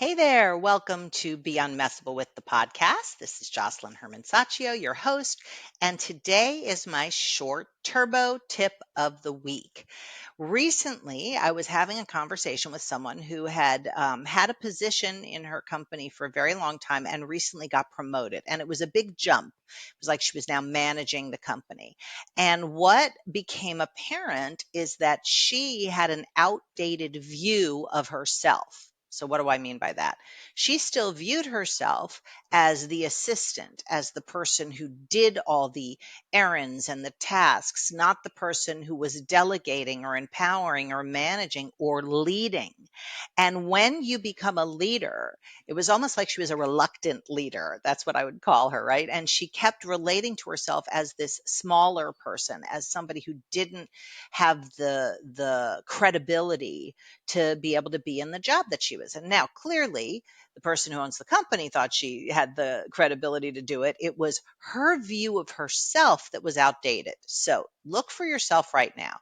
Hey there, welcome to Be Unmessable with the podcast. This is Josselyne Herman-Saccio, your host, and today is my short turbo tip of the week. Recently, I was having a conversation with someone who had had a position in her company for a very long time and recently got promoted, and it was a big jump. It was like she was now managing the company. And what became apparent is that she had an outdated view of herself. So, what do I mean by that? She still viewed herself as the assistant, as the person who did all the errands and the tasks, not the person who was delegating or empowering or managing or leading. And when you become a leader, it was almost like she was a reluctant leader. That's what I would call her, right? And she kept relating to herself as this smaller person, as somebody who didn't have the credibility to be able to be in the job that she was in. Now, clearly, the person who owns the company thought she had the credibility to do it. It was her view of herself that was outdated. So look for yourself right now.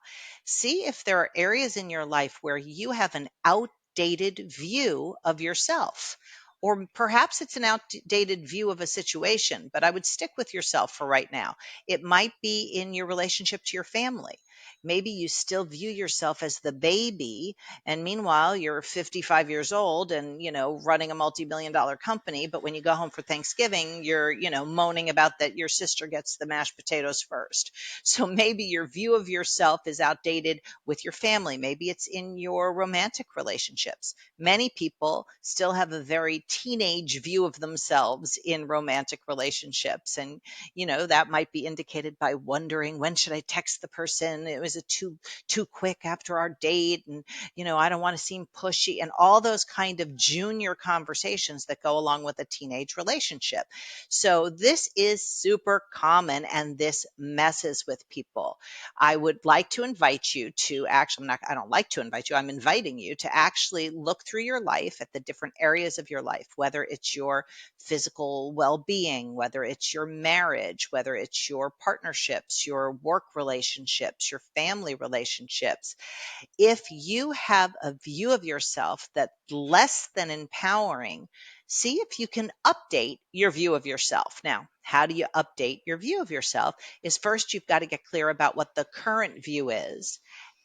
See if there are areas in your life where you have an outdated view of yourself. Or perhaps it's an outdated view of a situation, but I would stick with yourself for right now. It might be in your relationship to your family. Maybe you still view yourself as the baby, and meanwhile you're 55 years old and running a multi-million dollar company, but when you go home for Thanksgiving you're moaning about that your sister gets the mashed potatoes first. So maybe your view of yourself is outdated with your family. Maybe it's in your romantic relationships. Many people still have a very teenage view of themselves in romantic relationships, and that might be indicated by wondering, when should I text the person? It was a too quick after our date, and I don't want to seem pushy, and all those kind of junior conversations that go along with a teenage relationship. So this is super common and this messes with people. I would like to invite you to actually, I don't like to invite you, I'm inviting you to actually look through your life at the different areas of your life, whether it's your physical well-being, whether it's your marriage, whether it's your partnerships, your work relationships, your family relationships. If you have a view of yourself that's less than empowering, see if you can update your view of yourself. Now, how do you update your view of yourself? Is first you've got to get clear about what the current view is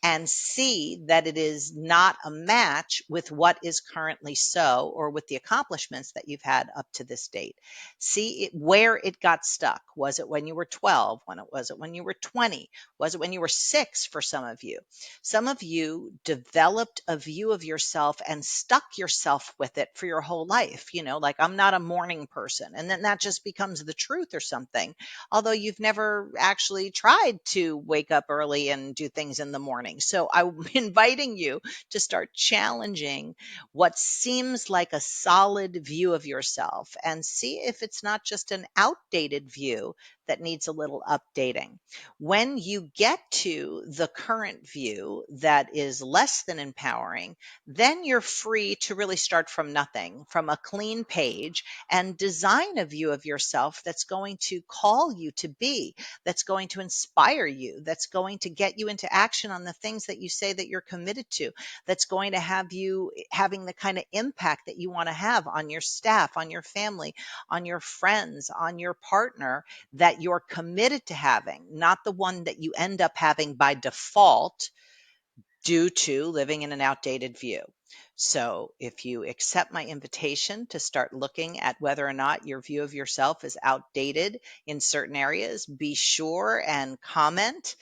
and see that it is not a match with what is currently so, or with the accomplishments that you've had up to this date. See where it got stuck. Was it when you were 12? Was it when you were 20? Was it when you were 6 for some of you? Some of you developed a view of yourself and stuck yourself with it for your whole life. Like, I'm not a morning person. And then that just becomes the truth or something, although you've never actually tried to wake up early and do things in the morning. So I'm inviting you to start challenging what seems like a solid view of yourself and see if it's not just an outdated view that needs a little updating. When you get to the current view that is less than empowering, then you're free to really start from nothing, from a clean page, and design a view of yourself that's going to call you to be, that's going to inspire you, that's going to get you into action on the things that you say that you're committed to, that's going to have you having the kind of impact that you want to have on your staff, on your family, on your friends, on your partner, that you're committed to having, not the one that you end up having by default due to living in an outdated view. So, if you accept my invitation to start looking at whether or not your view of yourself is outdated in certain areas, be sure and comment.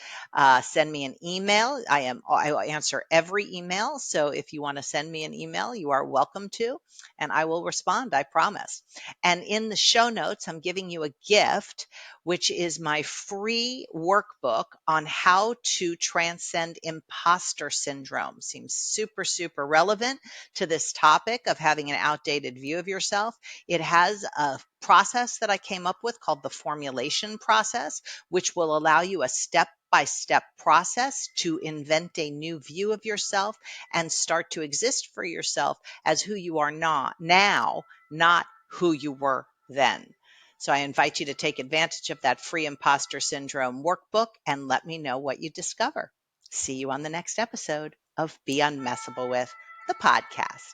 Send me an email. I will answer every email. So, if you want to send me an email, you are welcome to, and I will respond, I promise. And in the show notes, I'm giving you a gift, which is my free workbook on how to transcend imposter syndrome. Seems super, super relevant to this topic of having an outdated view of yourself. It has a process that I came up with called the formulation process, which will allow you a step-by-step process to invent a new view of yourself and start to exist for yourself as who you are not now, not who you were then. So I invite you to take advantage of that free imposter syndrome workbook and let me know what you discover. See you on the next episode of Be Unmessable with, the podcast.